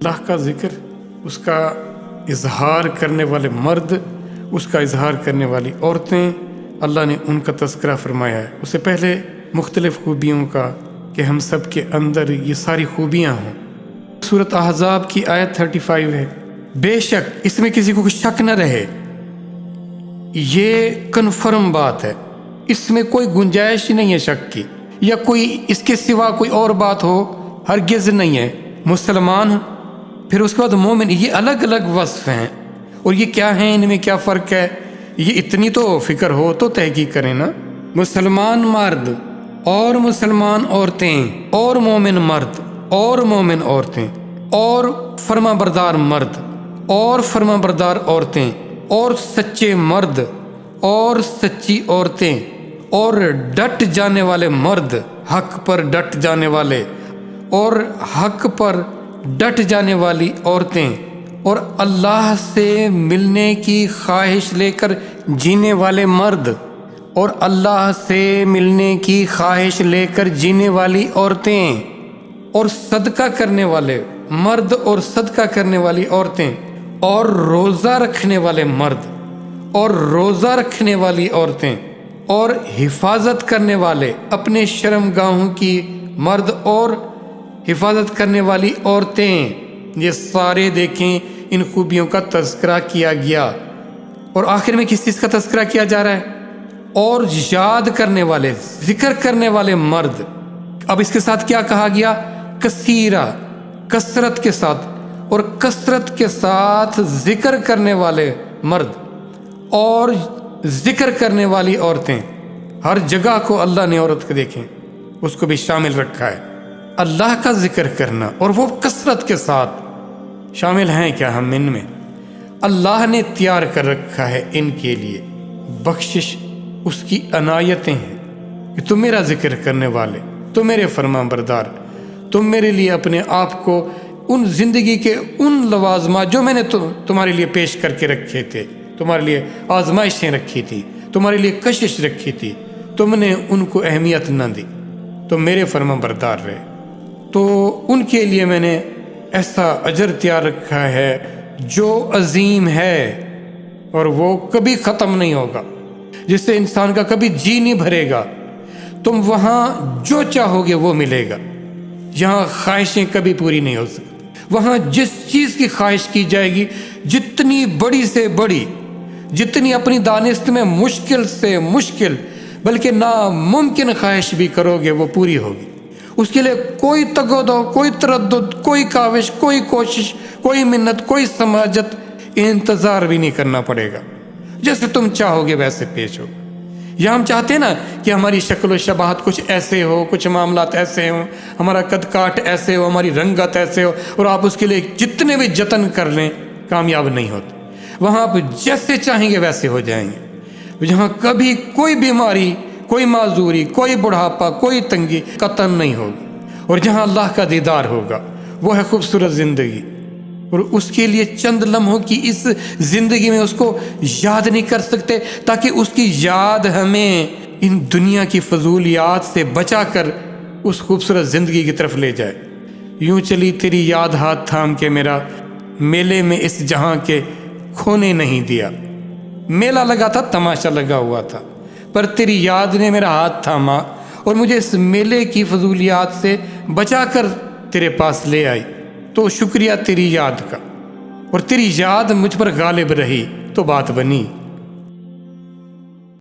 اللہ کا ذکر، اس کا اظہار کرنے والے مرد، اس کا اظہار کرنے والی عورتیں، اللہ نے ان کا تذکرہ فرمایا ہے۔ اس سے پہلے مختلف خوبیوں کا کہ ہم سب کے اندر یہ ساری خوبیاں ہوں۔ سورۃ احزاب کی آیت 35 ہے، بے شک اس میں کسی کو کوئی شک نہ رہے، یہ کنفرم بات ہے، اس میں کوئی گنجائش ہی نہیں ہے شک کی، یا کوئی اس کے سوا کوئی اور بات ہو، ہرگز نہیں ہے۔ مسلمان، پھر اس کے بعد مومن، یہ الگ الگ وصف ہیں، اور یہ کیا ہیں، ان میں کیا فرق ہے، یہ اتنی تو فکر ہو تو تحقیق کریں نا۔ مسلمان مرد اور مسلمان عورتیں اور مومن مرد اور مومن عورتیں اور فرما بردار مرد اور فرما بردار عورتیں اور سچے مرد اور سچی عورتیں اور ڈٹ جانے والے مرد، حق پر ڈٹ جانے والے اور حق پر ڈٹ جانے والی عورتیں اور اللہ سے ملنے کی خواہش لے کر جینے والے مرد اور اللہ سے ملنے کی خواہش لے کر جینے والی عورتیں اور صدقہ کرنے والے مرد اور صدقہ کرنے والی عورتیں اور روزہ رکھنے والے مرد اور روزہ رکھنے والی عورتیں اور حفاظت کرنے والے اپنے شرم گاہوں کی مرد اور حفاظت کرنے والی عورتیں، یہ سارے دیکھیں ان خوبیوں کا تذکرہ کیا گیا۔ اور آخر میں کس چیز کا تذکرہ کیا جا رہا ہے؟ اور یاد کرنے والے، ذکر کرنے والے مرد۔ اب اس کے ساتھ کیا کہا گیا؟ کثیرہ، کثرت کے ساتھ، اور کثرت کے ساتھ ذکر کرنے والے مرد اور ذکر کرنے والی عورتیں۔ ہر جگہ کو اللہ نے عورت کو دیکھیں اس کو بھی شامل رکھا ہے، اللہ کا ذکر کرنا، اور وہ کثرت کے ساتھ۔ شامل ہیں کیا ہم ان میں؟ اللہ نے تیار کر رکھا ہے ان کے لیے بخشش، اس کی عنایتیں ہیں کہ تم میرا ذکر کرنے والے، تم میرے فرما بردار، تم میرے لیے اپنے آپ کو ان زندگی کے ان لوازمات جو میں نے تمہارے لیے پیش کر کے رکھے تھے، تمہارے لیے آزمائشیں رکھی تھی، تمہارے لیے کشش رکھی تھی، تم نے ان کو اہمیت نہ دی، تم میرے فرما بردار رہے، تو ان کے لیے میں نے ایسا اجر تیار رکھا ہے جو عظیم ہے، اور وہ کبھی ختم نہیں ہوگا، جس سے انسان کا کبھی جی نہیں بھرے گا۔ تم وہاں جو چاہو گے وہ ملے گا، یہاں خواہشیں کبھی پوری نہیں ہو سکتی۔ وہاں جس چیز کی خواہش کی جائے گی، جتنی بڑی سے بڑی، جتنی اپنی دانست میں مشکل سے مشکل بلکہ ناممکن خواہش بھی کرو گے وہ پوری ہوگی۔ اس کے لیے کوئی تگودو، کوئی تردد، کوئی کاوش، کوئی کوشش، کوئی منت، کوئی سماجت، انتظار بھی نہیں کرنا پڑے گا، جیسے تم چاہو گے ویسے پیش ہو۔ یا ہم چاہتے ہیں نا کہ ہماری شکل و شباہت کچھ ایسے ہو، کچھ معاملات ایسے ہوں، ہمارا قد کاٹ ایسے ہو، ہماری رنگت ایسے ہو، اور آپ اس کے لیے جتنے بھی جتن کر لیں کامیاب نہیں ہوتے۔ وہاں آپ جیسے چاہیں گے ویسے ہو جائیں گے، جہاں کبھی کوئی بیماری، کوئی معذوری، کوئی بڑھاپا، کوئی تنگی قطعاً نہیں ہوگی، اور جہاں اللہ کا دیدار ہوگا وہ ہے خوبصورت زندگی۔ اور اس کے لیے چند لمحوں کی اس زندگی میں اس کو یاد نہیں کر سکتے، تاکہ اس کی یاد ہمیں ان دنیا کی فضولیات سے بچا کر اس خوبصورت زندگی کی طرف لے جائے۔ یوں چلی تیری یاد ہاتھ تھام کے میرا، میلے میں اس جہاں کے کھونے نہیں دیا۔ میلہ لگا تھا، تماشا لگا ہوا تھا، پر تیری یاد نے میرا ہاتھ تھاما اور مجھے اس میلے کی فضولیات سے بچا کر تیرے پاس لے آئی۔ تو شکریہ تیری یاد کا، اور تیری یاد مجھ پر غالب رہی تو بات بنی۔